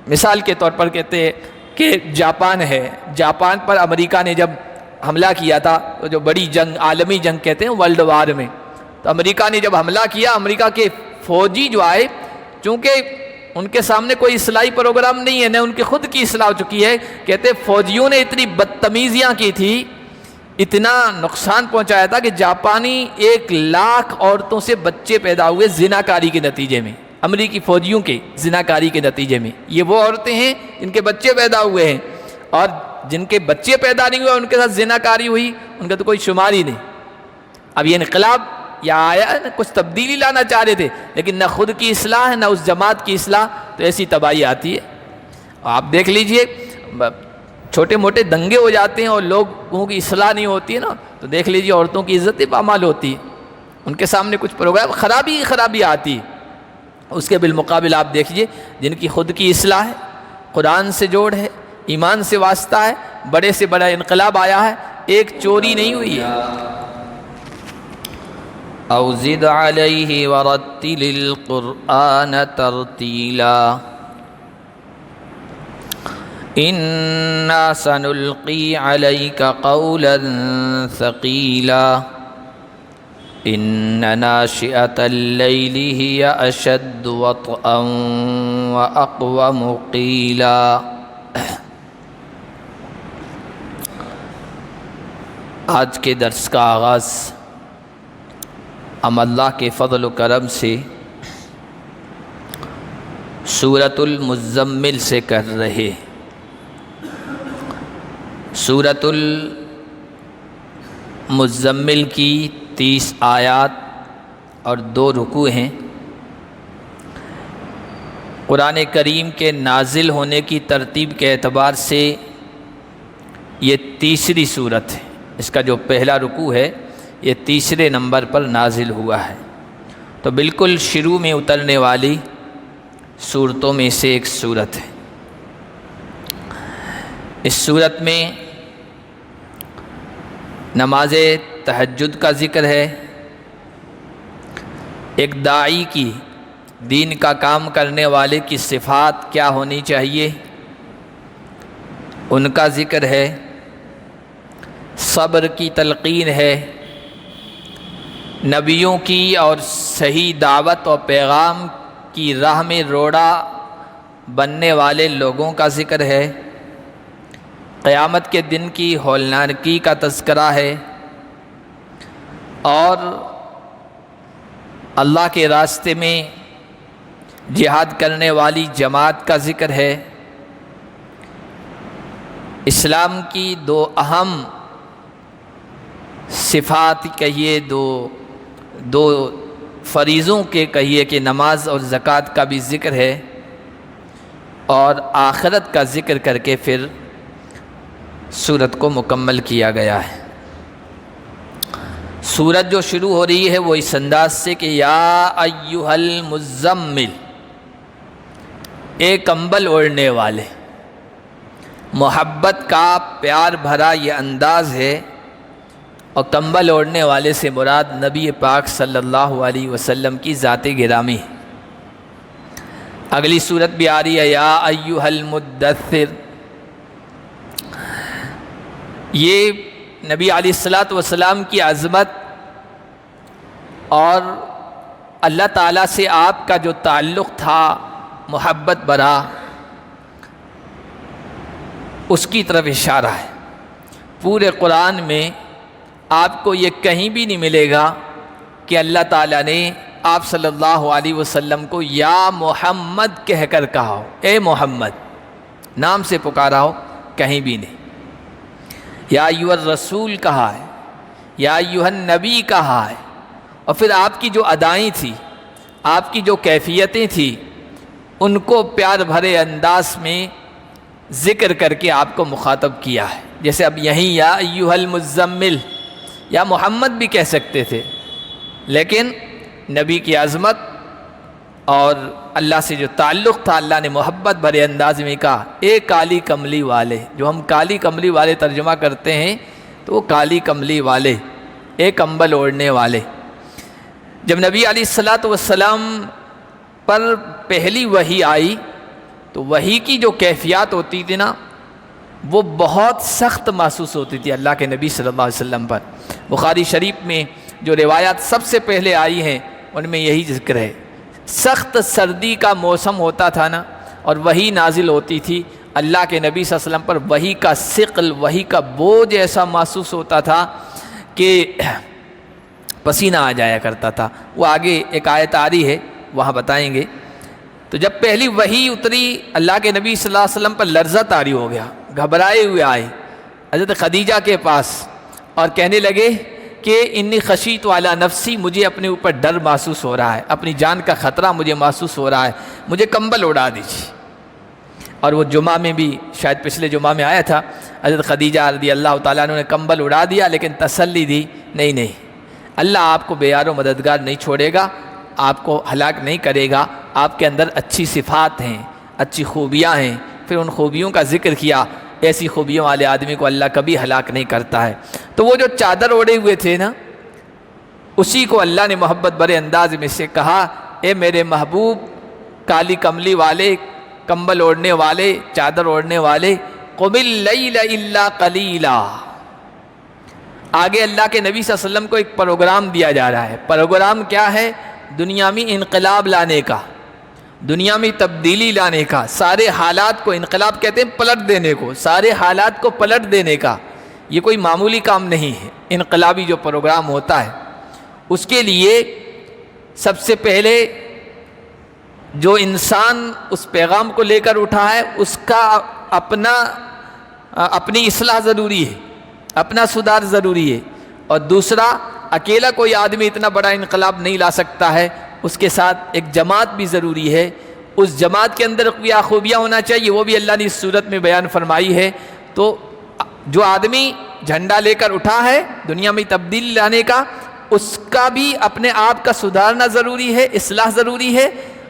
مثال کے طور پر کہتے ہیں کہ جاپان ہے، جاپان پر امریکہ نے جب حملہ کیا تھا، جو بڑی جنگ، عالمی جنگ کہتے ہیں ورلڈ وار میں، تو امریکہ نے جب حملہ کیا، امریکہ کے فوجی جو آئے، چونکہ ان کے سامنے کوئی اصلاحی پروگرام نہیں ہے، نہ ان کی خود کی اصلاح ہو چکی ہے، کہتے فوجیوں نے اتنی بدتمیزیاں کی تھی، اتنا نقصان پہنچایا تھا کہ جاپانی 1,00,000 عورتوں سے بچے پیدا ہوئے زناکاری کے نتیجے میں، امریکی فوجیوں کے زناکاری کے نتیجے میں۔ یہ وہ عورتیں ہیں جن کے بچے پیدا ہوئے ہیں، اور جن کے بچے پیدا نہیں ہوئے ان کے ساتھ زناکاری ہوئی، ان کا تو کوئی شمار ہی نہیں۔ اب یہ انقلاب یا آیا نہ کچھ تبدیلی لانا چاہ رہے تھے، لیکن نہ خود کی اصلاح ہے نہ اس جماعت کی اصلاح، تو ایسی تباہی آتی ہے۔ آپ دیکھ لیجئے چھوٹے موٹے دنگے ہو جاتے ہیں اور لوگوں کی اصلاح نہیں ہوتی ہے نا، تو دیکھ لیجئے عورتوں کی عزت پامال ہوتی ہے، ان کے سامنے کچھ پروگرام خرابی آتی ہے۔ اس کے بالمقابل آپ دیکھیے جن کی خود کی اصلاح ہے، قرآن سے جوڑ ہے، ایمان سے واسطہ ہے، بڑے سے بڑا انقلاب آیا ہے، ایک چوری نہیں ہوئی ہے۔ او زد علیہ ورتل القرآن ترتیلا انا سنلقی علیک قولا ثقیلا ان ناشئۃ اللیل ہی اشد وطئا واقوم قیلا۔ آج کے درس کا آغاز ہم اللہ کے فضل و کرم سے سورۃ المزمل سے کر رہے۔ سورۃ المزمل کی 30 آیات اور 2 رکوع ہیں۔ قرآن کریم کے نازل ہونے کی ترتیب کے اعتبار سے یہ تیسری صورت ہے، اس کا جو پہلا رکوع ہے یہ تیسرے نمبر پر نازل ہوا ہے، تو بالکل شروع میں اترنے والی صورتوں میں سے ایک صورت ہے۔ اس صورت میں نماز تہجد کا ذکر ہے، ایک داعی کی، دین کا کام کرنے والے کی صفات کیا ہونی چاہیے ان کا ذکر ہے، صبر کی تلقین ہے، نبیوں کی اور صحیح دعوت اور پیغام کی راہ میں روڑا بننے والے لوگوں کا ذکر ہے، قیامت کے دن کی ہولناکی کا تذکرہ ہے، اور اللہ کے راستے میں جہاد کرنے والی جماعت کا ذکر ہے۔ اسلام کی 2 اہم صفات کہیے، دو فریضوں کے کہیے کہ نماز اور زکوٰۃ کا بھی ذکر ہے، اور آخرت کا ذکر کر کے پھر سورت کو مکمل کیا گیا ہے۔ سورت جو شروع ہو رہی ہے وہ اس انداز سے کہ یا ایھا المزمل، اے کمبل اوڑھنے والے، محبت کا پیار بھرا یہ انداز ہے، اور کمبل اوڑھنے والے سے مراد نبی پاک صلی اللہ علیہ وسلم کی ذات گرامی ہے۔ اگلی صورت بھی آ رہی ہے یا ایھا المدثر، یہ نبی علیہ الصلوۃ والسلام کی عظمت اور اللہ تعالیٰ سے آپ کا جو تعلق تھا محبت برا، اس کی طرف اشارہ ہے۔ پورے قرآن میں آپ کو یہ کہیں بھی نہیں ملے گا کہ اللہ تعالیٰ نے آپ صلی اللہ علیہ وسلم کو یا محمد کہہ کر کہا ہو، اے محمد نام سے پکارا ہو، کہیں بھی نہیں۔ یا ایھا الرسول کہا ہے، یا ایھا النبی کہا ہے، اور پھر آپ کی جو ادائیں تھیں، آپ کی جو کیفیتیں تھیں، ان کو پیار بھرے انداز میں ذکر کر کے آپ کو مخاطب کیا ہے۔ جیسے اب یہیں یا ایھا المزمل، یا محمد بھی کہہ سکتے تھے، لیکن نبی کی عظمت اور اللہ سے جو تعلق تھا، اللہ نے محبت بھرے انداز میں کہا اے کالی کملی والے، جو ہم کالی کملی والے ترجمہ کرتے ہیں تو وہ کالی کملی والے، اے کمبل اوڑھنے والے۔ جب نبی علیہ الصلوۃ والسلام پر پہلی وحی آئی تو وحی کی جو کیفیات ہوتی تھی نا وہ بہت سخت محسوس ہوتی تھی اللہ کے نبی صلی اللہ علیہ وسلم پر۔ بخاری شریف میں جو روایات سب سے پہلے آئی ہیں ان میں یہی ذکر ہے، سخت سردی کا موسم ہوتا تھا نا اور وحی نازل ہوتی تھی، اللہ کے نبی صلی اللہ علیہ وسلم پر وحی کا ثقل، وحی کا بوجھ ایسا محسوس ہوتا تھا کہ پسینہ آ جایا کرتا تھا۔ وہ آگے ایک آیت آ رہی ہے وہاں بتائیں گے۔ تو جب پہلی وحی اتری اللہ کے نبی صلی اللہ علیہ وسلم پر لرزہ طاری ہو گیا، گھبرائے ہوئے آئے حضرت خدیجہ کے پاس اور کہنے لگے کہ انی خشیت علی نفسی، مجھے اپنے اوپر ڈر محسوس ہو رہا ہے، اپنی جان کا خطرہ مجھے محسوس ہو رہا ہے، مجھے کمبل اڑا دیجیے۔ اور وہ جمعہ میں بھی شاید پچھلے جمعہ میں آیا تھا، حضرت خدیجہ رضی اللہ تعالیٰ عنہ نے کمبل اڑا دیا لیکن تسلی دی، نہیں اللہ آپ کو بے یار و مددگار نہیں چھوڑے گا، آپ کو ہلاک نہیں کرے گا، آپ کے اندر اچھی صفات ہیں، اچھی خوبیاں ہیں۔ پھر ان خوبیوں کا ذکر کیا، ایسی خوبیوں والے آدمی کو اللہ کبھی ہلاک نہیں کرتا ہے۔ تو وہ جو چادر اوڑے ہوئے تھے نا، اسی کو اللہ نے محبت بھرے انداز میں سے کہا، اے میرے محبوب کالی کملی والے، کمبل اوڑھنے والے، چادر اوڑھنے والے، قم اللیل الا قلیلا۔ آگے اللہ کے نبی صلی اللہ علیہ وسلم کو ایک پروگرام دیا جا رہا ہے۔ پروگرام کیا ہے؟ دنیا میں انقلاب لانے کا، دنیا میں تبدیلی لانے کا، سارے حالات کو، انقلاب کہتے ہیں پلٹ دینے کو، سارے حالات کو پلٹ دینے کا۔ یہ کوئی معمولی کام نہیں ہے، انقلابی جو پروگرام ہوتا ہے اس کے لیے سب سے پہلے جو انسان اس پیغام کو لے کر اٹھا ہے اس کا اپنی اصلاح ضروری ہے، اپنا سدھار ضروری ہے، اور دوسرا اکیلا کوئی آدمی اتنا بڑا انقلاب نہیں لا سکتا ہے، اس کے ساتھ ایک جماعت بھی ضروری ہے، اس جماعت کے اندر کیا خوبیاں ہونا چاہیے وہ بھی اللہ نے اس صورت میں بیان فرمائی ہے۔ تو جو آدمی جھنڈا لے کر اٹھا ہے دنیا میں تبدیلی لانے کا، اس کا بھی اپنے آپ کا سدھارنا ضروری ہے، اصلاح ضروری ہے،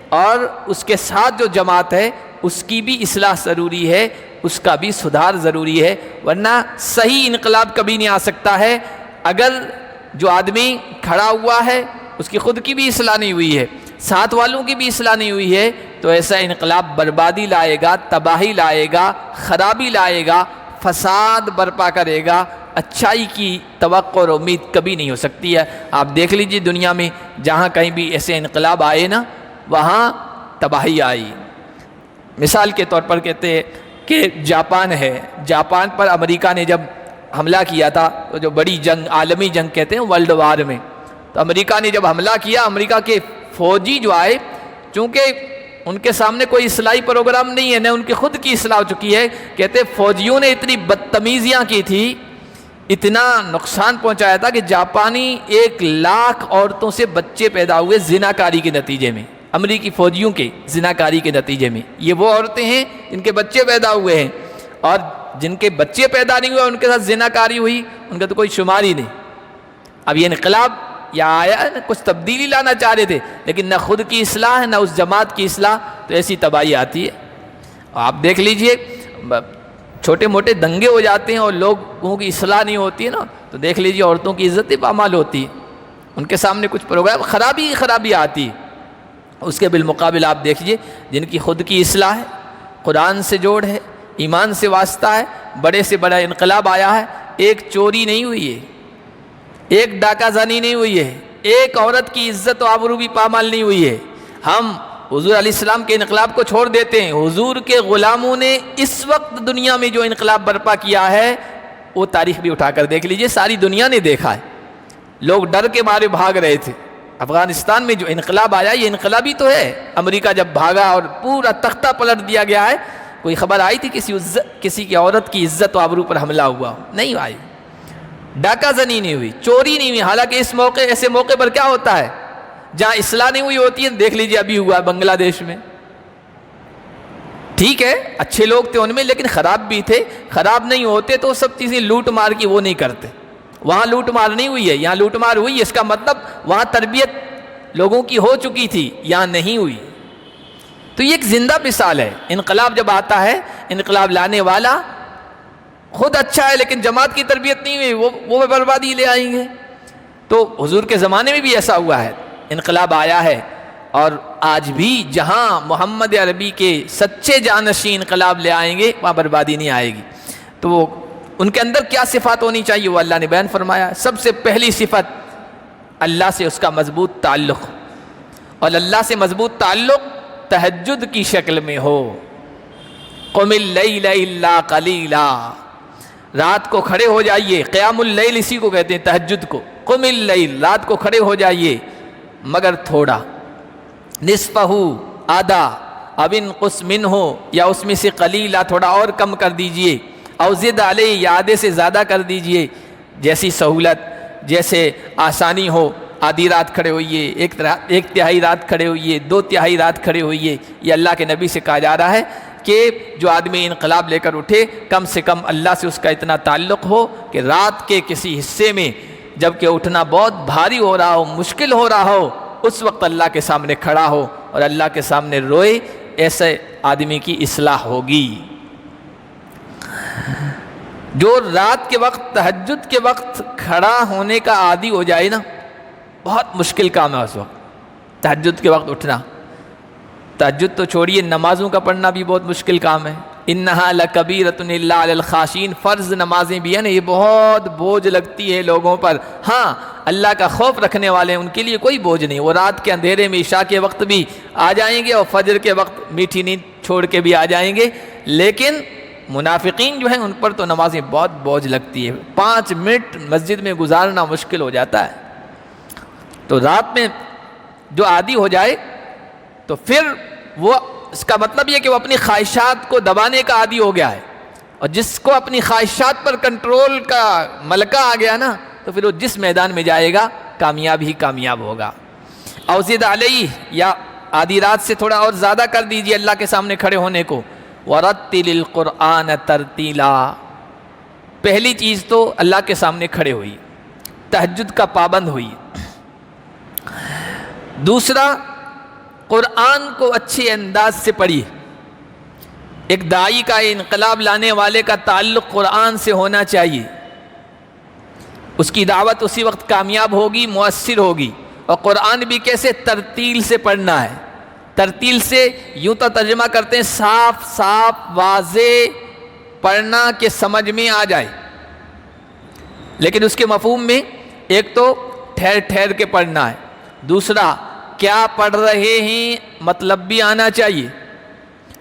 اور اس کے ساتھ جو جماعت ہے اس کی بھی اصلاح ضروری ہے، اس کا بھی سدھار ضروری ہے، ورنہ صحیح انقلاب کبھی نہیں آ سکتا ہے اگر جو آدمی کھڑا ہوا ہے اس کی خود کی بھی اصلاح نہیں ہوئی ہے، ساتھ والوں کی بھی اصلاح نہیں ہوئی ہے، تو ایسا انقلاب بربادی لائے گا، تباہی لائے گا، خرابی لائے گا، فساد برپا کرے گا، اچھائی کی توقع اور امید کبھی نہیں ہو سکتی ہے۔ آپ دیکھ لیجئے دنیا میں جہاں کہیں بھی ایسے انقلاب آئے نا وہاں تباہی آئی۔ مثال کے طور پر کہتے ہیں کہ جاپان ہے، جاپان پر امریکہ نے جب حملہ کیا تھا، جو بڑی جنگ، عالمی جنگ کہتے ہیں ورلڈ وار میں، تو امریکہ نے جب حملہ کیا، امریکہ کے فوجی جو آئے، چونکہ ان کے سامنے کوئی اصلاحی پروگرام نہیں ہے، نہ ان کی خود کی اصلاح ہو چکی ہے، کہتے فوجیوں نے اتنی بدتمیزیاں کی تھی، اتنا نقصان پہنچایا تھا کہ جاپانی 1,00,000 عورتوں سے بچے پیدا ہوئے زناکاری کے نتیجے میں، امریکی فوجیوں کے زناکاری کے نتیجے میں۔ یہ وہ عورتیں ہیں جن کے بچے پیدا ہوئے ہیں، اور جن کے بچے پیدا نہیں ہوئے ان کے ساتھ زناکاری ہوئی، ان کا تو کوئی شمار ہی نہیں۔ اب یہ انقلاب یا آیا نہ کچھ تبدیلی لانا چاہ رہے تھے، لیکن نہ خود کی اصلاح ہے نہ اس جماعت کی اصلاح، تو ایسی تباہی آتی ہے۔ آپ دیکھ لیجئے چھوٹے موٹے دنگے ہو جاتے ہیں اور لوگوں کی اصلاح نہیں ہوتی ہے نا، تو دیکھ لیجئے عورتوں کی عزت پامال ہوتی ہے، ان کے سامنے کچھ پروگرام خرابی آتی ہے۔ اس کے بالمقابل آپ دیکھیے جن کی خود کی اصلاح ہے، قرآن سے جوڑ ہے، ایمان سے واسطہ ہے، بڑے سے بڑا انقلاب آیا ہے، ایک چوری نہیں ہوئی ہے، ایک ڈاکہ زنی نہیں ہوئی ہے، ایک عورت کی عزت و آبرو بھی پامال نہیں ہوئی ہے۔ ہم حضور علیہ السلام کے انقلاب کو چھوڑ دیتے ہیں، حضور کے غلاموں نے اس وقت دنیا میں جو انقلاب برپا کیا ہے وہ تاریخ بھی اٹھا کر دیکھ لیجئے، ساری دنیا نے دیکھا ہے، لوگ ڈر کے مارے بھاگ رہے تھے۔ افغانستان میں جو انقلاب آیا یہ انقلابی تو ہے، امریکہ جب بھاگا اور پورا تختہ پلٹ دیا گیا ہے، کوئی خبر آئی تھی کسی کی عورت کی عزت و آبرو پر حملہ ہوا؟ نہیں آئی، ڈاکہ زنی نہیں ہوئی، چوری نہیں ہوئی۔ حالانکہ ایسے موقع پر کیا ہوتا ہے جہاں اصلاح نہیں ہوئی ہوتی ہے، دیکھ لیجئے ابھی ہوا بنگلہ دیش میں، ٹھیک ہے اچھے لوگ تھے ان میں لیکن خراب بھی تھے، خراب نہیں ہوتے تو سب چیزیں لوٹ مار کی وہ نہیں کرتے، وہاں لوٹ مار نہیں ہوئی ہے، یہاں لوٹ مار ہوئی ہے، اس کا مطلب وہاں تربیت لوگوں کی ہو چکی تھی، یہاں نہیں ہوئی۔ تو یہ ایک زندہ مثال ہے، انقلاب جب آتا ہے، انقلاب لانے والا خود اچھا ہے لیکن جماعت کی تربیت نہیں ہوئی، وہ بربادی لے آئیں گے۔ تو حضور کے زمانے میں بھی ایسا ہوا ہے، انقلاب آیا ہے اور آج بھی جہاں محمد عربی کے سچے جانشین انقلاب لے آئیں گے وہاں بربادی نہیں آئے گی. تو وہ ان کے اندر کیا صفات ہونی چاہیے وہ اللہ نے بیان فرمایا. سب سے پہلی صفت اللہ سے اس کا مضبوط تعلق, اور اللہ سے مضبوط تعلق تہجد کی شکل میں ہو. قم اللیل الا قلیلا, رات کو کھڑے ہو جائیے. قیام اللیل اسی کو کہتے ہیں, تہجد کو. قم اللیل, رات کو کھڑے ہو جائیے مگر تھوڑا. نصفہ, آدھا. اب انقص منہ, یا اس میں سے قلیلا تھوڑا اور کم کر دیجئے. او زد علیہ, یا آدھے سے زیادہ کر دیجئے. جیسی سہولت, جیسے آسانی ہو. آدھی رات کھڑے ہوئیے, ایک تہائی رات کھڑے ہوئیے, 2/3 رات کھڑے ہوئیے. یہ اللہ کے نبی سے کہا جا رہا ہے کہ جو آدمی انقلاب لے کر اٹھے کم سے کم اللہ سے اس کا اتنا تعلق ہو کہ رات کے کسی حصے میں جب کہ اٹھنا بہت بھاری ہو رہا ہو, مشکل ہو رہا ہو, اس وقت اللہ کے سامنے کھڑا ہو اور اللہ کے سامنے روئے. ایسے آدمی کی اصلاح ہوگی. جو رات کے وقت, تہجد کے وقت کھڑا ہونے کا عادی ہو جائے نا, بہت مشکل کام ہے اس وقت تہجد کے وقت اٹھنا. تہجد تو چھوڑیے, نمازوں کا پڑھنا بھی بہت مشکل کام ہے. انہا لکبیرۃ الا علی الخاشعین, فرض نمازیں بھی ہیں نا, یہ بہت بوجھ لگتی ہے لوگوں پر. ہاں اللہ کا خوف رکھنے والے ہیں ان کے لیے کوئی بوجھ نہیں, وہ رات کے اندھیرے میں عشاء کے وقت بھی آ جائیں گے اور فجر کے وقت میٹھی نیند چھوڑ کے بھی آ جائیں گے. لیکن منافقین جو ہیں ان پر تو نمازیں بہت بوجھ لگتی ہے, 5 منٹ مسجد میں گزارنا مشکل ہو جاتا ہے. تو رات میں جو عادی ہو جائے تو پھر وہ, اس کا مطلب یہ کہ وہ اپنی خواہشات کو دبانے کا عادی ہو گیا ہے. اور جس کو اپنی خواہشات پر کنٹرول کا ملکہ آ گیا نا, تو پھر وہ جس میدان میں جائے گا کامیاب ہی کامیاب ہوگا. او زد علیہ, یا آدھی رات سے تھوڑا اور زیادہ کر دیجئے اللہ کے سامنے کھڑے ہونے کو. ورتل القرآن ترتیلا, پہلی چیز تو اللہ کے سامنے کھڑے ہوئی, تہجد کا پابند ہوئی. دوسرا, قرآن کو اچھے انداز سے پڑھیے. ایک داعی کا, انقلاب لانے والے کا تعلق قرآن سے ہونا چاہیے. اس کی دعوت اسی وقت کامیاب ہوگی, مؤثر ہوگی. اور قرآن بھی کیسے, ترتیل سے پڑھنا ہے. ترتیل سے یوں تو ترجمہ کرتے ہیں صاف صاف واضح پڑھنا کہ سمجھ میں آ جائے, لیکن اس کے مفہوم میں ایک تو ٹھہر ٹھہر کے پڑھنا ہے. دوسرا, کیا پڑھ رہے ہیں مطلب بھی آنا چاہیے.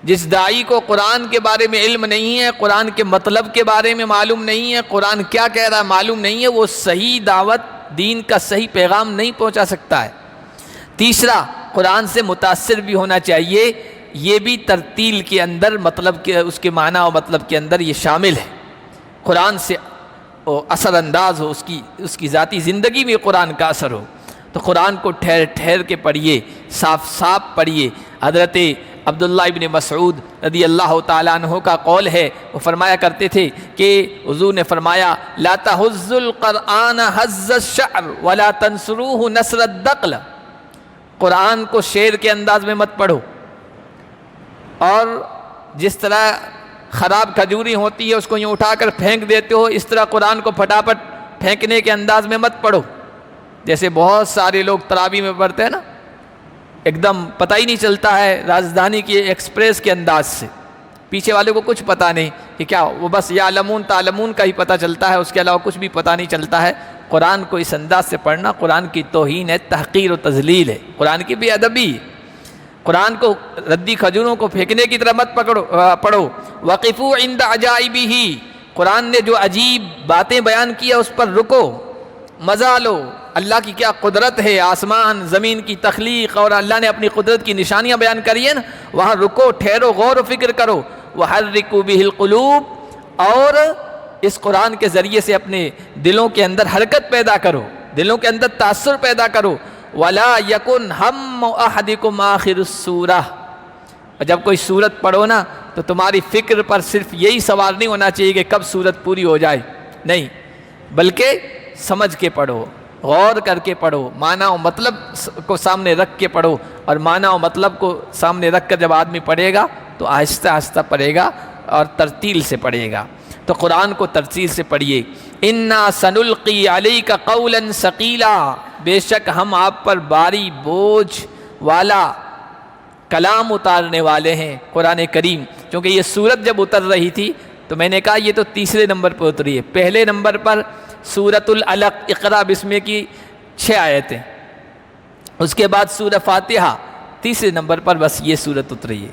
جس داعی کو قرآن کے بارے میں علم نہیں ہے, قرآن کے مطلب کے بارے میں معلوم نہیں ہے, قرآن کیا کہہ رہا ہے معلوم نہیں ہے, وہ صحیح دعوت, دین کا صحیح پیغام نہیں پہنچا سکتا ہے. تیسرا, قرآن سے متاثر بھی ہونا چاہیے. یہ بھی ترتیل کے اندر, مطلب کے اس کے معنی اور مطلب کے اندر یہ شامل ہے. قرآن سے اثر انداز ہو, اس کی ذاتی زندگی میں قرآن کا اثر ہو. تو قرآن کو ٹھہر ٹھہر کے پڑھیے, صاف صاف پڑھیے. حضرت عبداللہ ابن مسعود رضی اللہ تعالیٰ عنہ کا قول ہے, وہ فرمایا کرتے تھے کہ حضور نے فرمایا, لا تحز القرآن حز الشعر ولا تنصروه نصر الدقل. قرآن کو شعر کے انداز میں مت پڑھو, اور جس طرح خراب کھجوری ہوتی ہے اس کو یوں اٹھا کر پھینک دیتے ہو, اس طرح قرآن کو پھٹافٹ پھینکنے کے انداز میں مت پڑھو. جیسے بہت سارے لوگ تراویح میں پڑھتے ہیں نا, ایک دم پتہ ہی نہیں چلتا ہے, راجدھانی کی ایکسپریس کے انداز سے, پیچھے والے کو کچھ پتہ نہیں کہ کیا, وہ بس یعلمون تعلمون کا ہی پتہ چلتا ہے, اس کے علاوہ کچھ بھی پتہ نہیں چلتا ہے. قرآن کو اس انداز سے پڑھنا قرآن کی توہین ہے, تحقیر و تذلیل ہے, قرآن کی بے ادبی. قرآن کو ردی کھجوروں کو پھینکنے کی طرح مت پڑھو. وقفوا عند عجائبہ, قرآن نے جو عجیب باتیں بیان کی ہے اس پر رکو, مزہ لو. اللہ کی کیا قدرت ہے, آسمان زمین کی تخلیق, اور اللہ نے اپنی قدرت کی نشانیاں بیان کری ہیں نا, وہاں رکو, ٹھہرو, غور و فکر کرو. وحرکوا بہ القلوب, اور اس قرآن کے ذریعے سے اپنے دلوں کے اندر حرکت پیدا کرو, دلوں کے اندر تاثر پیدا کرو. ولا یکن ہم احدکم آخر السورہ, اور جب کوئی سورت پڑھو نا تو تمہاری فکر پر صرف یہی سوال نہیں ہونا چاہیے کہ کب سورت پوری ہو جائے, نہیں, بلکہ سمجھ کے پڑھو, غور کر کے پڑھو, معنی و مطلب کو سامنے رکھ کے پڑھو. اور معنی و مطلب کو سامنے رکھ کر جب آدمی پڑھے گا تو آہستہ آہستہ پڑھے گا اور ترتیل سے پڑھے گا. تو قرآن کو ترتیل سے پڑھیے. انا سنلقی علیک قولا ثقیلا, بے شک ہم آپ پر بھاری بوجھ والا کلام اتارنے والے ہیں قرآن کریم. چونکہ یہ سورت جب اتر رہی تھی تو میں نے کہا یہ تو تیسرے نمبر پر اتری ہے. پہلے نمبر پر سورۃ العلق اقرا بسم کی 6 آیتیں، اس کے بعد سورہ فاتحہ، تیسرے نمبر پر بس یہ سورت اتری ہے.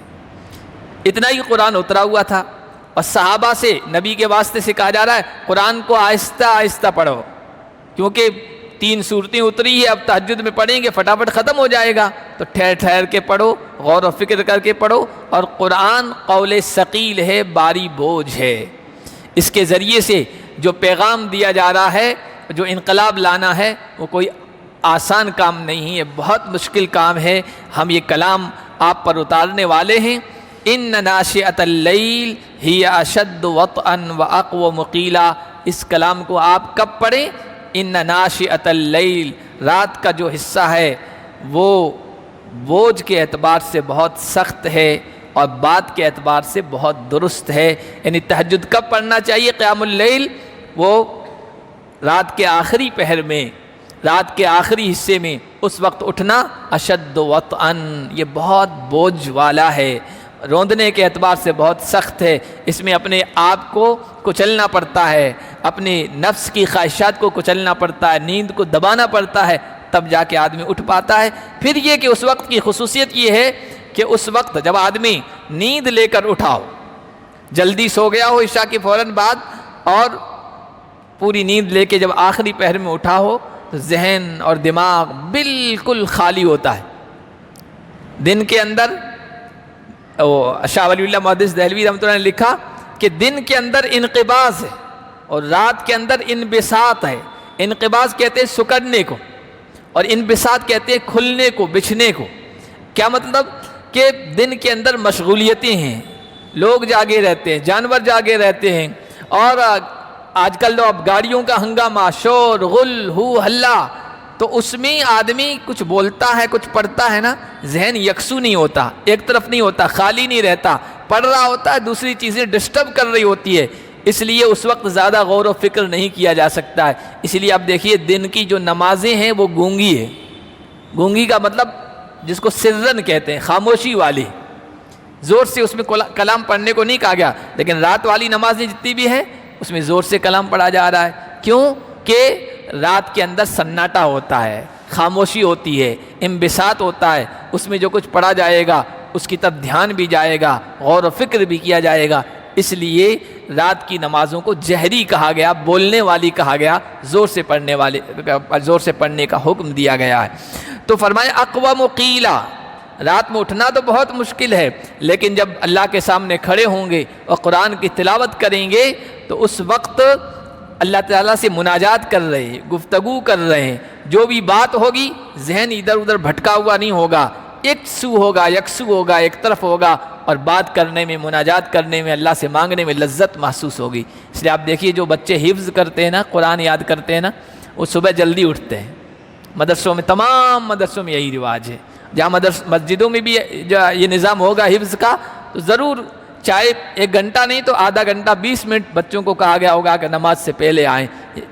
اتنا ہی قرآن اترا ہوا تھا. اور صحابہ سے نبی کے واسطے سے کہا جا رہا ہے قرآن کو آہستہ آہستہ پڑھو، کیونکہ 3 سورتیں اتری ہے، اب تہجد میں پڑھیں گے فٹافٹ ختم ہو جائے گا، تو ٹھہر ٹھہر کے پڑھو، غور و فکر کر کے پڑھو. اور قرآن قول ثقیل ہے، باری بوجھ ہے. اس کے ذریعے سے جو پیغام دیا جا رہا ہے، جو انقلاب لانا ہے، وہ کوئی آسان کام نہیں ہے، بہت مشکل کام ہے. ہم یہ کلام آپ پر اتارنے والے ہیں. ان ناشئۃ اللیل ہی اشد وطئا واقوم قیلا. اس کلام کو آپ کب پڑھیں؟ ان ناشئۃ اللیل، رات کا جو حصہ ہے وہ بوجھ کے اعتبار سے بہت سخت ہے اور بات کے اعتبار سے بہت درست ہے. یعنی تہجد کب پڑھنا چاہیے؟ قیام اللیل وہ رات کے آخری پہر میں، رات کے آخری حصے میں، اس وقت اٹھنا اشد وطئا، یہ بہت بوجھ والا ہے، روندنے کے اعتبار سے بہت سخت ہے. اس میں اپنے آپ کو کچلنا پڑتا ہے، اپنے نفس کی خواہشات کو کچلنا پڑتا ہے، نیند کو دبانا پڑتا ہے، تب جا کے آدمی اٹھ پاتا ہے. پھر یہ کہ اس وقت کی خصوصیت یہ ہے کہ اس وقت جب آدمی نیند لے کر اٹھا ہو، جلدی سو گیا ہو عشاء کے فوراً بعد، اور پوری نیند لے کے جب آخری پہر میں اٹھا ہو تو ذہن اور دماغ بالکل خالی ہوتا ہے. دن کے اندر شاہ ولی اللہ محدث دہلوی رحمۃ اللہ نے لکھا کہ دن کے اندر انقباض ہے اور رات کے اندر انبساط ہے. انقباض کہتے ہیں سکڑنے کو، اور انبساط کہتے ہیں کھلنے کو، بچھنے کو. کیا مطلب؟ کہ دن کے اندر مشغولیتیں ہیں، لوگ جاگے رہتے ہیں، جانور جاگے رہتے ہیں، اور آج کل تو اب گاڑیوں کا ہنگامہ، شور غل ہو ہلہ، تو اس میں آدمی کچھ بولتا ہے، کچھ پڑھتا ہے نا، ذہن یکسو نہیں ہوتا، ایک طرف نہیں ہوتا، خالی نہیں رہتا، پڑھ رہا ہوتا ہے، دوسری چیزیں ڈسٹرب کر رہی ہوتی ہے. اس لیے اس وقت زیادہ غور و فکر نہیں کیا جا سکتا ہے. اس لیے اب دیکھیے دن کی جو نمازیں ہیں وہ گونگی ہے. گونگی کا مطلب جس کو سرن کہتے ہیں، خاموشی والی، زور سے اس میں کلام پڑھنے کو نہیں کہا گیا، لیکن رات والی نمازیں جتنی بھی ہیں اس میں زور سے کلام پڑھا جا رہا ہے. کیوں؟ کہ رات کے اندر سناٹا ہوتا ہے، خاموشی ہوتی ہے، انبساط ہوتا ہے، اس میں جو کچھ پڑھا جائے گا اس کی طرف دھیان بھی جائے گا، غور و فکر بھی کیا جائے گا. اس لیے رات کی نمازوں کو جہری کہا گیا، بولنے والی کہا گیا، زور سے پڑھنے کا حکم دیا گیا ہے. تو فرمایا اقوام قیلا، رات میں اٹھنا تو بہت مشکل ہے، لیکن جب اللہ کے سامنے کھڑے ہوں گے اور قرآن کی تلاوت کریں گے تو اس وقت اللہ تعالیٰ سے مناجات کر رہے ہیں، گفتگو کر رہے ہیں. جو بھی بات ہوگی ذہن ادھر ادھر بھٹکا ہوا نہیں ہوگا، یکسو ہوگا، ایک طرف ہوگا، اور بات کرنے میں، مناجات کرنے میں، اللہ سے مانگنے میں لذت محسوس ہوگی. اس لیے آپ دیکھیے جو بچے حفظ کرتے ہیں نا، قرآن یاد کرتے ہیں نا، وہ صبح جلدی اٹھتے ہیں. مدرسوں میں، تمام مدرسوں میں یہی رواج ہے. جہاں مسجدوں میں بھی یہ نظام ہوگا حفظ کا، تو ضرور چاہے 1 گھنٹہ نہیں تو آدھا گھنٹہ 20 منٹ بچوں کو کہا گیا ہوگا کہ نماز سے پہلے آئیں.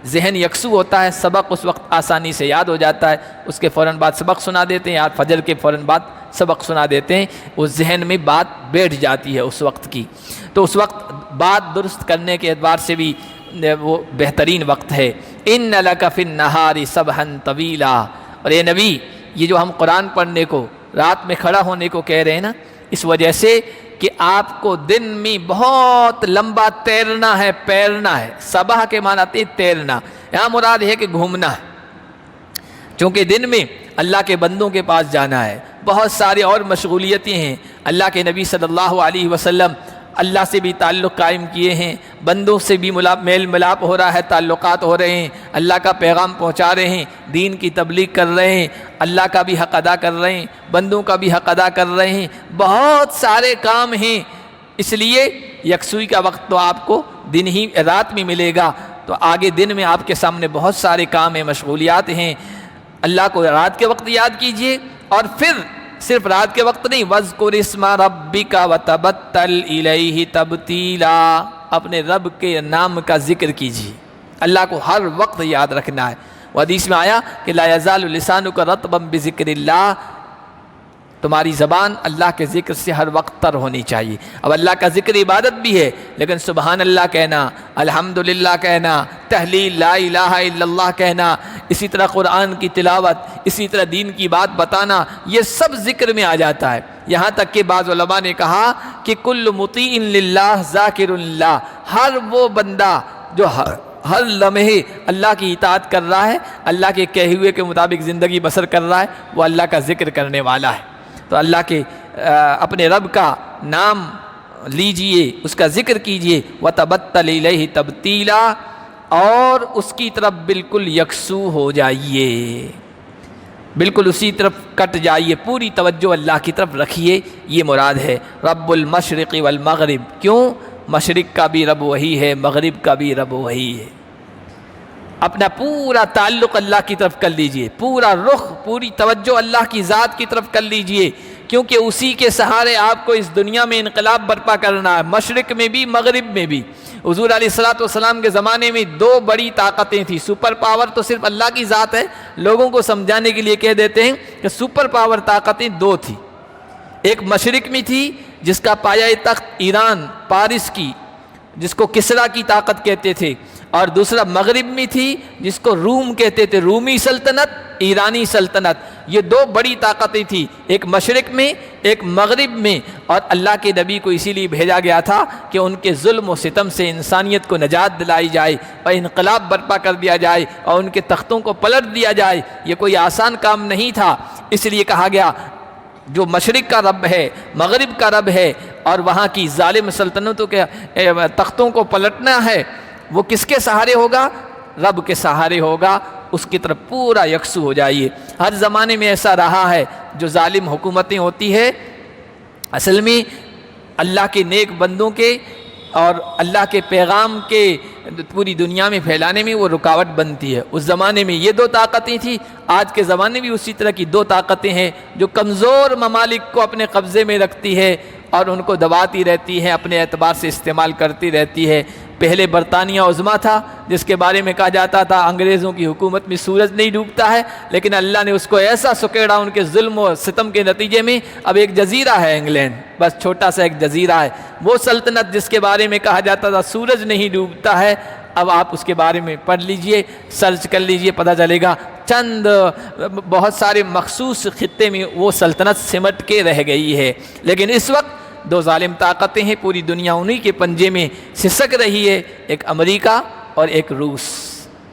ذہن یکسو ہوتا ہے، سبق اس وقت آسانی سے یاد ہو جاتا ہے. اس کے فوراً بعد سبق سنا دیتے ہیں، یا فجر کے فوراً بعد سبق سنا دیتے ہیں، اس ذہن میں بات بیٹھ جاتی ہے اس وقت کی. تو اس وقت بات درست کرنے کے اعتبار سے بھی وہ بہترین وقت ہے. ان لک فی النہار سبحا طویلا. اور اے نبی، یہ جو ہم قرآن پڑھنے کو، رات میں کھڑا ہونے کو کہہ رہے ہیں نا، اس وجہ سے کہ آپ کو دن میں بہت لمبا تیرنا ہے، پیرنا ہے. صبح کے معنی آتے ہیں تیرنا، یہاں مراد ہے کہ گھومنا ہے. چونکہ دن میں اللہ کے بندوں کے پاس جانا ہے، بہت سارے اور مشغولیتیں ہیں. اللہ کے نبی صلی اللہ علیہ وسلم اللہ سے بھی تعلق قائم کیے ہیں، بندوں سے بھی میل ملاپ ہو رہا ہے، تعلقات ہو رہے ہیں، اللہ کا پیغام پہنچا رہے ہیں، دین کی تبلیغ کر رہے ہیں، اللہ کا بھی حق ادا کر رہے ہیں، بندوں کا بھی حق ادا کر رہے ہیں، بہت سارے کام ہیں. اس لیے یکسوئی کا وقت تو آپ کو رات میں ملے گا، تو آگے دن میں آپ کے سامنے بہت سارے کام ہیں، مشغولیات ہیں. اللہ کو رات کے وقت یاد کیجئے، اور پھر صرف رات کے وقت نہیں، وَاذْكُرِ اسْمَ رَبِّكَ وَتَبَتَّلْ إِلَيْهِ تَبْتِيلًا، اپنے رب کے نام کا ذکر کیجیے. اللہ کو ہر وقت یاد رکھنا ہے. حدیث میں آیا کہ لا يزال لسانك رطبا بذکر اللہ، تمہاری زبان اللہ کے ذکر سے ہر وقت تر ہونی چاہیے۔ اب اللہ کا ذکر عبادت بھی ہے، لیکن سبحان اللہ کہنا، الحمدللہ کہنا، تحلیل لا الہ الا اللہ کہنا، اسی طرح قرآن کی تلاوت، اسی طرح دین کی بات بتانا، یہ سب ذکر میں آ جاتا ہے۔ یہاں تک کہ بعض علماء نے کہا کہ کل مطیع للہ ذاکر اللہ، ہر وہ بندہ جو ہر لمحے اللہ کی اطاعت کر رہا ہے، اللہ کے کہے ہوئے کے مطابق زندگی بسر کر رہا ہے، وہ اللہ کا ذکر کرنے والا ہے۔ تو اللہ کے اپنے رب کا نام لیجئے، اس کا ذکر کیجئے، وَتَبَتَّلْ إِلَيْهِ تَبْتِيلًا، اور اس کی طرف بالکل یکسو ہو جائیے، بالکل اسی طرف کٹ جائیے، پوری توجہ اللہ کی طرف رکھیے، یہ مراد ہے۔ رب المشرق والمغرب، کیوں؟ مشرق کا بھی رب وہی ہے، مغرب کا بھی رب وہی ہے۔ اپنا پورا تعلق اللہ کی طرف کر لیجئے، پورا رخ، پوری توجہ اللہ کی ذات کی طرف کر لیجئے، کیونکہ اسی کے سہارے آپ کو اس دنیا میں انقلاب برپا کرنا ہے، مشرق میں بھی مغرب میں بھی۔ حضور علیہ السلام کے زمانے میں دو بڑی طاقتیں تھیں، سپر پاور تو صرف اللہ کی ذات ہے، لوگوں کو سمجھانے کے لیے کہہ دیتے ہیں کہ سپر پاور طاقتیں دو تھیں۔ ایک مشرق میں تھی جس کا پایہ تخت ایران، پارس کی، جس کو کسرا کی طاقت کہتے تھے، اور دوسرا مغرب میں تھی جس کو روم کہتے تھے، رومی سلطنت، ایرانی سلطنت۔ یہ دو بڑی طاقتیں تھیں، ایک مشرق میں، ایک مغرب میں، اور اللہ کے نبی کو اسی لیے بھیجا گیا تھا کہ ان کے ظلم و ستم سے انسانیت کو نجات دلائی جائے اور انقلاب برپا کر دیا جائے اور ان کے تختوں کو پلٹ دیا جائے۔ یہ کوئی آسان کام نہیں تھا، اس لیے کہا گیا جو مشرق کا رب ہے، مغرب کا رب ہے، اور وہاں کی ظالم سلطنتوں کے تختوں کو پلٹنا ہے، وہ کس کے سہارے ہوگا؟ رب کے سہارے ہوگا، اس کی طرف پورا یکسو ہو جائیے۔ ہر زمانے میں ایسا رہا ہے، جو ظالم حکومتیں ہوتی ہے اصل میں اللہ کے نیک بندوں کے اور اللہ کے پیغام کے پوری دنیا میں پھیلانے میں وہ رکاوٹ بنتی ہے۔ اس زمانے میں یہ دو طاقتیں تھیں، آج کے زمانے میں اسی طرح کی دو طاقتیں ہیں جو کمزور ممالک کو اپنے قبضے میں رکھتی ہے اور ان کو دباتی رہتی ہے، اپنے اعتبار سے استعمال کرتی رہتی ہے۔ پہلے برطانیہ عظمیٰ تھا جس کے بارے میں کہا جاتا تھا انگریزوں کی حکومت میں سورج نہیں ڈوبتا ہے، لیکن اللہ نے اس کو ایسا سکیڑا ان کے ظلم و ستم کے نتیجے میں، اب ایک جزیرہ ہے انگلینڈ، بس چھوٹا سا ایک جزیرہ ہے۔ وہ سلطنت جس کے بارے میں کہا جاتا تھا سورج نہیں ڈوبتا ہے، اب آپ اس کے بارے میں پڑھ لیجئے، سرچ کر لیجئے، پتہ چلے گا چند بہت سارے مخصوص خطے میں وہ سلطنت سمٹ کے رہ گئی ہے۔ لیکن اس وقت دو ظالم طاقتیں ہیں، پوری دنیا انہی کے پنجے میں سسک رہی ہے، ایک امریکہ اور ایک روس۔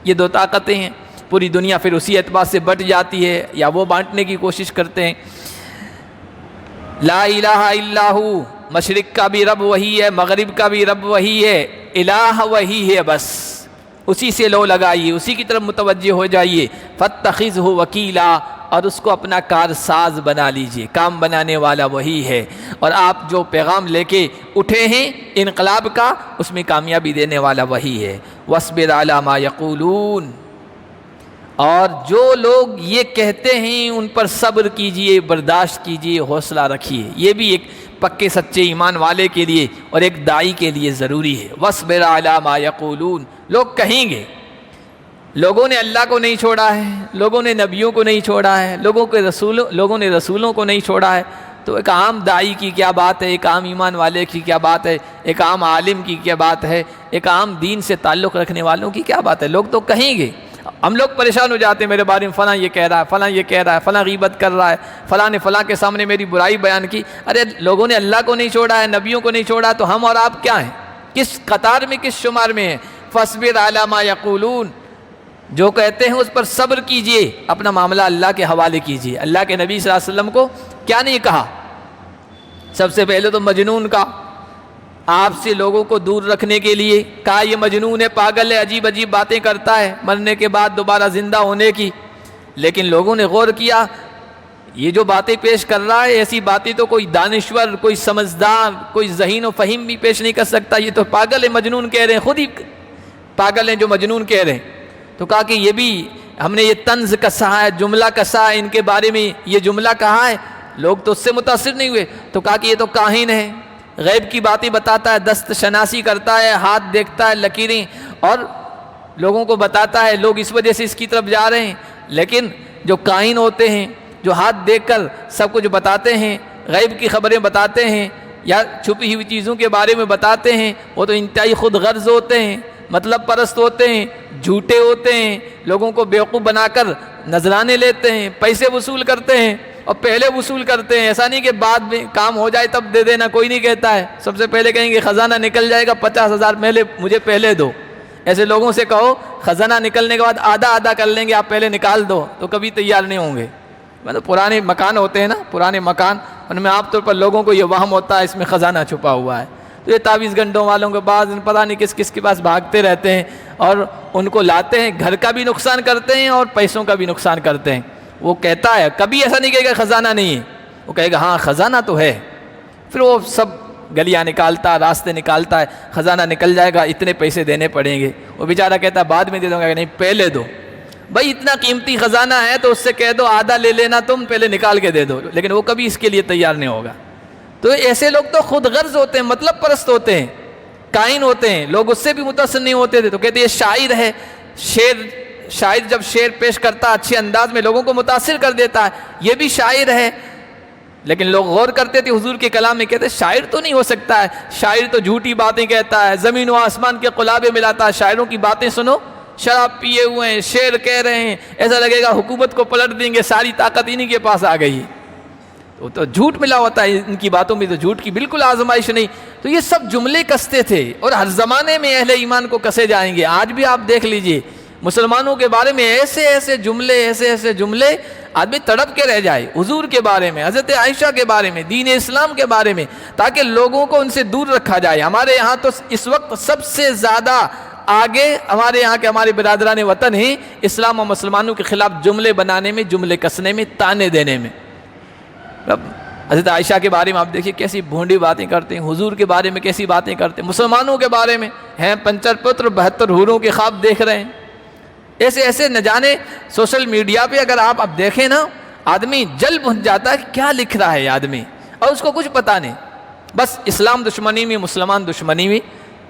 یہ دو طاقتیں ہیں، پوری دنیا پھر اسی اعتبار سے بٹ جاتی ہے یا وہ بانٹنے کی کوشش کرتے ہیں۔ لا الہ الا ہو، مشرق کا بھی رب وہی ہے، مغرب کا بھی رب وہی ہے، الہ وہی ہے، بس اسی سے لو لگائیے، اسی کی طرف متوجہ ہو جائیے۔ فاتخذہ وکیلا، اور اس کو اپنا کارساز بنا لیجئے، کام بنانے والا وہی ہے، اور آپ جو پیغام لے کے اٹھے ہیں انقلاب کا، اس میں کامیابی دینے والا وہی ہے۔ واصبر علی ما یقولون، اور جو لوگ یہ کہتے ہیں ان پر صبر کیجئے، برداشت کیجئے، حوصلہ رکھیے۔ یہ بھی ایک پکے سچے ایمان والے کے لیے اور ایک داعی کے لیے ضروری ہے۔ واصبر علی ما یقولون، لوگ کہیں گے، لوگوں نے اللہ کو نہیں چھوڑا ہے، لوگوں نے نبیوں کو نہیں چھوڑا ہے، لوگوں نے رسولوں کو نہیں چھوڑا ہے، تو ایک عام داعی کی کیا بات ہے، ایک عام ایمان والے کی کیا بات ہے، ایک عام عالم کی کیا بات ہے، ایک عام دین سے تعلق رکھنے والوں کی کیا بات ہے؟ لوگ تو کہیں گے۔ ہم لوگ پریشان ہو جاتے ہیں، میرے بارے میں فلاں یہ کہہ رہا ہے، فلاں یہ کہہ رہا ہے، فلاں غیبت کر رہا ہے، فلاں نے فلاں کے سامنے میری برائی بیان کی۔ ارے لوگوں نے اللہ کو نہیں چھوڑا ہے، نبیوں کو نہیں چھوڑا ہے، تو ہم اور آپ کیا ہیں؟ کس قطار میں، کس شمار میں ہیں؟ فاصبر علی ما یقولون، جو کہتے ہیں اس پر صبر کیجئے، اپنا معاملہ اللہ کے حوالے کیجئے۔ اللہ کے نبی صلی اللہ علیہ وسلم کو کیا نہیں کہا؟ سب سے پہلے تو مجنون کا، آپ سے لوگوں کو دور رکھنے کے لیے کہا یہ مجنون ہے، پاگل ہے، عجیب عجیب باتیں کرتا ہے، مرنے کے بعد دوبارہ زندہ ہونے کی۔ لیکن لوگوں نے غور کیا، یہ جو باتیں پیش کر رہا ہے ایسی باتیں تو کوئی دانشور، کوئی سمجھدار، کوئی ذہین و فہیم بھی پیش نہیں کر سکتا، یہ تو پاگل ہے، مجنون کہہ رہے ہیں، خود ہی پاگل ہیں جو مجنون کہہ رہے ہیں۔ تو کہا کہ یہ بھی ہم نے یہ طنز کسا ہے، جملہ کسا ہے، ان کے بارے میں یہ جملہ کہا ہے، لوگ تو اس سے متاثر نہیں ہوئے۔ تو کہا کہ یہ تو کاہن ہے، غیب کی باتیں بتاتا ہے، دست شناسی کرتا ہے، ہاتھ دیکھتا ہے، لکیریں، اور لوگوں کو بتاتا ہے، لوگ اس وجہ سے اس کی طرف جا رہے ہیں۔ لیکن جو کاہن ہوتے ہیں جو ہاتھ دیکھ کر سب کچھ بتاتے ہیں، غیب کی خبریں بتاتے ہیں یا چھپی ہوئی چیزوں کے بارے میں بتاتے ہیں، وہ تو انتہائی خود غرض ہوتے ہیں، مطلب پرست ہوتے ہیں، جھوٹے ہوتے ہیں، لوگوں کو بیوقوف بنا کر نذرانے لیتے ہیں، پیسے وصول کرتے ہیں اور پہلے وصول کرتے ہیں۔ ایسا نہیں کہ بعد میں کام ہو جائے تب دے دینا، کوئی نہیں کہتا ہے، سب سے پہلے کہیں گے خزانہ نکل جائے گا 50,000 مجھے پہلے دو۔ ایسے لوگوں سے کہو خزانہ نکلنے کے بعد آدھا آدھا کر لیں گے، آپ پہلے نکال دو، تو کبھی تیار نہیں ہوں گے۔ مطلب پرانے مکان ہوتے ہیں نا، پرانے مکان، ان میں عام طور پر لوگوں کو یہ وہم ہوتا ہے اس میں خزانہ چھپا ہوا ہے، تو یہ تعویذ گنڈوں والوں کے بعد پتہ نہیں کس کس کے پاس بھاگتے رہتے ہیں اور ان کو لاتے ہیں، گھر کا بھی نقصان کرتے ہیں اور پیسوں کا بھی نقصان کرتے ہیں۔ وہ کہتا ہے، کبھی ایسا نہیں کہے گا خزانہ نہیں ہے، وہ کہے گا ہاں خزانہ تو ہے، پھر وہ سب گلیاں نکالتا، راستے نکالتا ہے، خزانہ نکل جائے گا، اتنے پیسے دینے پڑیں گے، وہ بیچارہ کہتا ہے بعد میں دے دوں گا، کہ نہیں پہلے دو بھائی، اتنا قیمتی خزانہ ہے تو اس سے کہہ دو آدھا لے لینا، تم پہلے نکال کے دے دو، لیکن وہ کبھی اس کے لیے تیار نہیں ہوگا۔ تو ایسے لوگ تو خود غرض ہوتے ہیں، مطلب پرست ہوتے ہیں، کائن ہوتے ہیں، لوگ اس سے بھی متاثر نہیں ہوتے تھے، تو کہتے ہیں یہ شاعر ہے، شاعر جب شعر پیش کرتا اچھے انداز میں لوگوں کو متاثر کر دیتا ہے، یہ بھی شاعر ہے۔ لیکن لوگ غور کرتے تھے حضور کے کلام میں، کہتے شاعر تو نہیں ہو سکتا ہے، شاعر تو جھوٹی باتیں کہتا ہے، زمین و آسمان کے قلابے ملاتا ہے، شاعروں کی باتیں سنو، شراب پیے ہوئے ہیں، شعر کہہ رہے ہیں، ایسا لگے گا حکومت کو پلٹ دیں گے، ساری طاقت انہی کے پاس آ گئی، تو جھوٹ ملا ہوتا ہے ان کی باتوں میں، تو جھوٹ کی بالکل آزمائش نہیں۔ تو یہ سب جملے کستے تھے اور ہر زمانے میں اہل ایمان کو کسے جائیں گے۔ آج بھی آپ دیکھ لیجئے مسلمانوں کے بارے میں ایسے ایسے جملے آدمی تڑپ کے رہ جائے، حضور کے بارے میں، حضرت عائشہ کے بارے میں، دین اسلام کے بارے میں، تاکہ لوگوں کو ان سے دور رکھا جائے۔ ہمارے یہاں تو اس وقت سب سے زیادہ آگے ہمارے یہاں کے ہمارے برادران وطن ہیں اسلام و مسلمانوں کے خلاف جملے بنانے میں، جملے کسنے میں، تانے دینے میں۔ حضرت عائشہ کے بارے میں آپ دیکھیے کیسی بھونڈی باتیں کرتے ہیں، حضور کے بارے میں کیسی باتیں کرتے ہیں، مسلمانوں کے بارے میں ہیں 75 پتر 72 حوروں کے خواب دیکھ رہے ہیں۔ ایسے نہ جانے سوشل میڈیا پہ اگر آپ اب دیکھیں نا، آدمی جل بھن جاتا ہے کہ کیا لکھ رہا ہے آدمی، اور اس کو کچھ پتہ نہیں، بس اسلام دشمنی میں، مسلمان دشمنی میں۔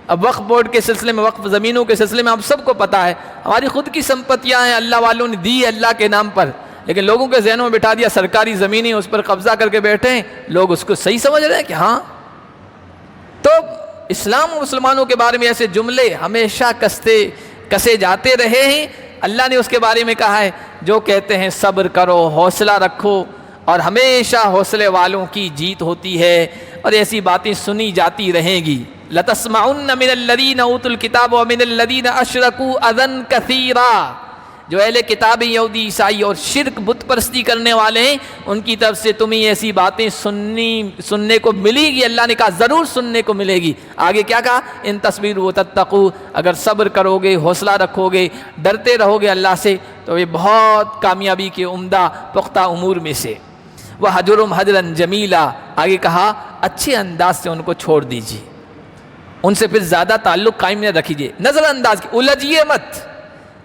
اب وقف بورڈ کے سلسلے میں، وقف زمینوں کے سلسلے میں آپ سب کو پتہ ہے، ہماری خود کی سمپتیاں ہیں، اللہ والوں نے دی اللہ کے نام پر، لیکن لوگوں کے ذہنوں میں بٹھا دیا سرکاری زمینیں، اس پر قبضہ کر کے بیٹھے ہیں، لوگ اس کو صحیح سمجھ رہے ہیں کہ ہاں۔ تو اسلام و مسلمانوں کے بارے میں ایسے جملے ہمیشہ کسے جاتے رہے ہیں۔ اللہ نے اس کے بارے میں کہا ہے، جو کہتے ہیں صبر کرو، حوصلہ رکھو، اور ہمیشہ حوصلے والوں کی جیت ہوتی ہے، اور ایسی باتیں سنی جاتی رہیں گی۔ لَتَسْمَعُنَّ مِنَ الَّذِينَ أُوتُوا الْكِتَابَ وَمِنَ الَّذِينَ أَشْرَكُوا أَذًى كَثِيرًا۔ جو اہل کتاب یہودی عیسائی اور شرک بت پرستی کرنے والے ہیں، ان کی طرف سے تمہیں ایسی باتیں سننے کو ملے گی۔ اللہ نے کہا ضرور سننے کو ملے گی۔ آگے کیا کہا؟ ان تصبروا وتتقوا، اگر صبر کرو گے، حوصلہ رکھو گے، ڈرتے رہو گے اللہ سے، تو یہ بہت کامیابی کے عمدہ پختہ امور میں سے۔ وَهَجُرْهُمْ هَجْرًا جَمِيلًا، آگے کہا اچھے انداز سے ان کو چھوڑ دیجیے، ان سے پھر زیادہ تعلق قائم نہ رکھیے، نظر انداز کی، الجھیے مت۔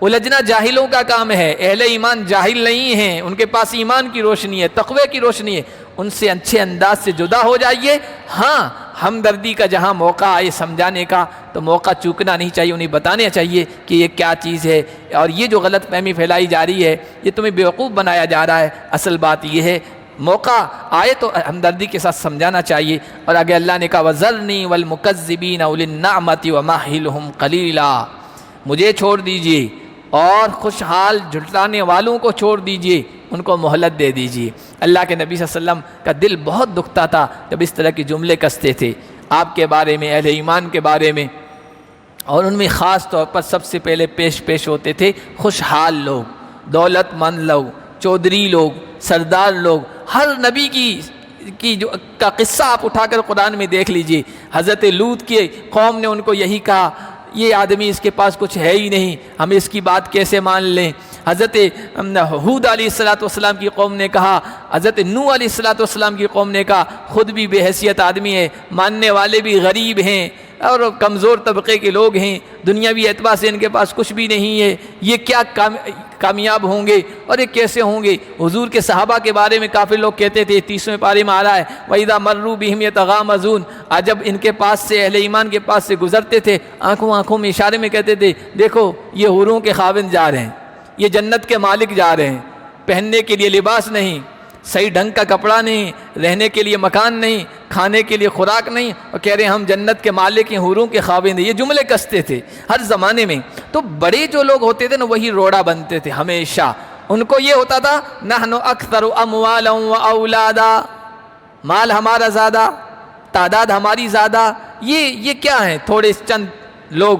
الجھنا جاہلوں کا کام ہے، اہل ایمان جاہل نہیں ہیں، ان کے پاس ایمان کی روشنی ہے، تقوی کی روشنی ہے، ان سے اچھے انداز سے جدا ہو جائیے۔ ہاں، ہمدردی کا جہاں موقع آئے سمجھانے کا تو موقع چوکنا نہیں چاہیے، انہیں بتانا چاہیے کہ یہ کیا چیز ہے، اور یہ جو غلط فہمی پھیلائی جا رہی ہے، یہ تمہیں بیوقوف بنایا جا رہا ہے، اصل بات یہ ہے موقع آئے تو ہمدردی کے ساتھ سمجھانا چاہیے۔ اور آگے اللہ نے کہا وَذَرْنِي وَالْمُكَذِّبِينَ أُولِي النَّعْمَةِ وَمَهِّلْهُمْ قَلِيلًا، مجھے چھوڑ دیجیے اور خوشحال جھٹلانے والوں کو چھوڑ دیجیے، ان کو مہلت دے دیجیے۔ اللہ کے نبی صلی اللہ علیہ وسلم کا دل بہت دکھتا تھا جب اس طرح کے جملے کستے تھے آپ کے بارے میں، اہل ایمان کے بارے میں، اور ان میں خاص طور پر سب سے پہلے پیش ہوتے تھے خوشحال لوگ، دولت مند لوگ، چودھری لوگ، سردار لوگ۔ ہر نبی کا قصہ آپ اٹھا کر قرآن میں دیکھ لیجئے۔ حضرت لوط کی قوم نے ان کو یہی کہا، یہ آدمی اس کے پاس کچھ ہے ہی نہیں، ہم اس کی بات کیسے مان لیں۔ حضرت ہود علیہ السلام کی قوم نے کہا، حضرت نوح علیہ السلام کی قوم نے کہا خود بھی بے حیثیت آدمی ہے، ماننے والے بھی غریب ہیں اور کمزور طبقے کے لوگ ہیں، دنیاوی اعتبار سے ان کے پاس کچھ بھی نہیں ہے، یہ کیا کامیاب ہوں گے اور یہ کیسے ہوں گے۔ حضور کے صحابہ کے بارے میں کافی لوگ کہتے تھے، 30ویں پارے میں آ رہا ہے وَإِذَا مَرُّوا بِهِمْ يَتَغَامَزُونَ، آج جب ان کے پاس سے اہل ایمان کے پاس سے گزرتے تھے، آنکھوں میں اشارے میں کہتے تھے دیکھو یہ حوروں کے خاوند جا رہے ہیں، یہ جنت کے مالک جا رہے ہیں، پہننے کے لیے لباس نہیں، صحیح ڈھنگ کا کپڑا نہیں، رہنے کے لیے مکان نہیں، کھانے کے لیے خوراک نہیں، اور کہہ رہے ہیں ہم جنت کے مالک ہیں، حوروں کے خاوند ہیں۔ یہ جملے کستے تھے ہر زمانے میں۔ تو بڑے جو لوگ ہوتے تھے نا وہی روڑا بنتے تھے ہمیشہ۔ ان کو یہ ہوتا تھا نحن اکثر اموالا و اولادا، مال ہمارا زیادہ، تعداد ہماری زیادہ، یہ کیا ہے تھوڑے چند لوگ۔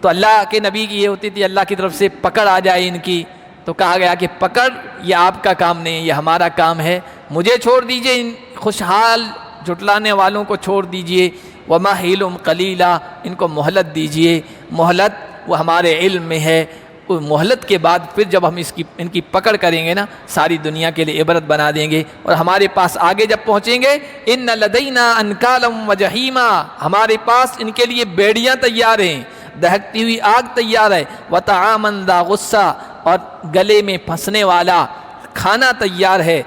تو اللہ کے نبی کی یہ ہوتی تھی اللہ کی طرف سے پکڑ آ جائے ان کی، تو کہا گیا کہ پکڑ یہ آپ کا کام نہیں، یہ ہمارا کام ہے، مجھے چھوڑ دیجئے، ان خوشحال جھٹلانے والوں کو چھوڑ دیجئے، وَمَهِّلُهُمْ قَلِيلًا، ان کو مہلت دیجئے۔ مہلت وہ ہمارے علم میں ہے، مہلت کے بعد پھر جب ہم ان کی پکڑ کریں گے نا ساری دنیا کے لیے عبرت بنا دیں گے، اور ہمارے پاس آگے جب پہنچیں گے اِنَّ لَدَيْنَا أَنْكَالًا وَجَحِيمًا، ہمارے پاس ان کے لیے بیڑیاں تیار ہیں، دہکتی ہوئی آگ تیار ہے، وَطَعَامًا ذَا غُصَّةٍ، اور گلے میں پھنسنے والا کھانا تیار ہے۔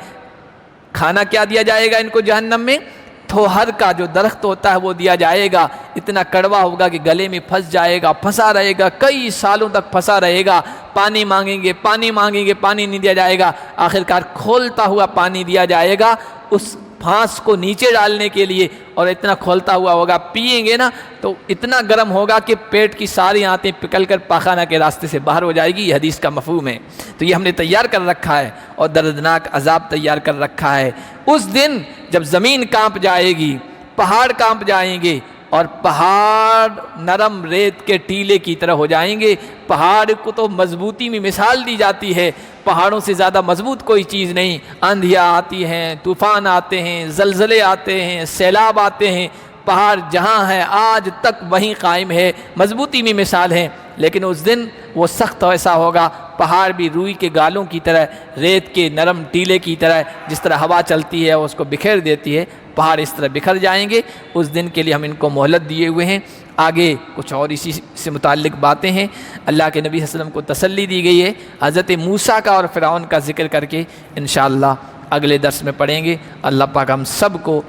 کھانا کیا دیا جائے گا ان کو جہنم میں؟ تھوہر کا جو درخت ہوتا ہے وہ دیا جائے گا، اتنا کڑوا ہوگا کہ گلے میں پھنس جائے گا، پھنسا رہے گا، کئی سالوں تک پھنسا رہے گا۔ پانی مانگیں گے، پانی مانگیں گے، پانی نہیں دیا جائے گا، آخرکار کھولتا ہوا پانی دیا جائے گا اس پھانس کو نیچے ڈالنے کے لیے، اور اتنا کھولتا ہوا ہوگا، پیئیں گے نا تو اتنا گرم ہوگا کہ پیٹ کی ساری آنتیں پکل کر پاخانہ کے راستے سے باہر ہو جائے گی۔ یہ حدیث کا مفہوم ہے۔ تو یہ ہم نے تیار کر رکھا ہے، اور دردناک عذاب تیار کر رکھا ہے۔ اس دن جب زمین کانپ جائے گی، پہاڑ کانپ جائیں گے، اور پہاڑ نرم ریت کے ٹیلے کی طرح ہو جائیں گے۔ پہاڑ کو تو مضبوطی میں مثال دی جاتی ہے، پہاڑوں سے زیادہ مضبوط کوئی چیز نہیں۔ آندھیاں آتی ہیں، طوفان آتے ہیں، زلزلے آتے ہیں، سیلاب آتے ہیں، پہاڑ جہاں ہے آج تک وہیں قائم ہے، مضبوطی میں مثال ہے۔ لیکن اس دن وہ سخت ایسا ہوگا، پہاڑ بھی روئی کے گالوں کی طرح، ریت کے نرم ٹیلے کی طرح، جس طرح ہوا چلتی ہے اس کو بکھیر دیتی ہے، پہاڑ اس طرح بکھر جائیں گے۔ اس دن کے لیے ہم ان کو مہلت دیے ہوئے ہیں۔ آگے کچھ اور اسی سے متعلق باتیں ہیں۔ اللہ کے نبی صلی اللہ علیہ وسلم کو تسلی دی گئی ہے حضرت موسیٰ کا اور فرعون کا ذکر کر کے، انشاءاللہ اگلے درس میں پڑھیں گے۔ اللہ پاک ہم سب کو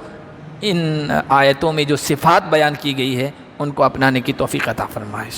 ان آیتوں میں جو صفات بیان کی گئی ہے ان کو اپنانے کی توفیق عطا فرمائے۔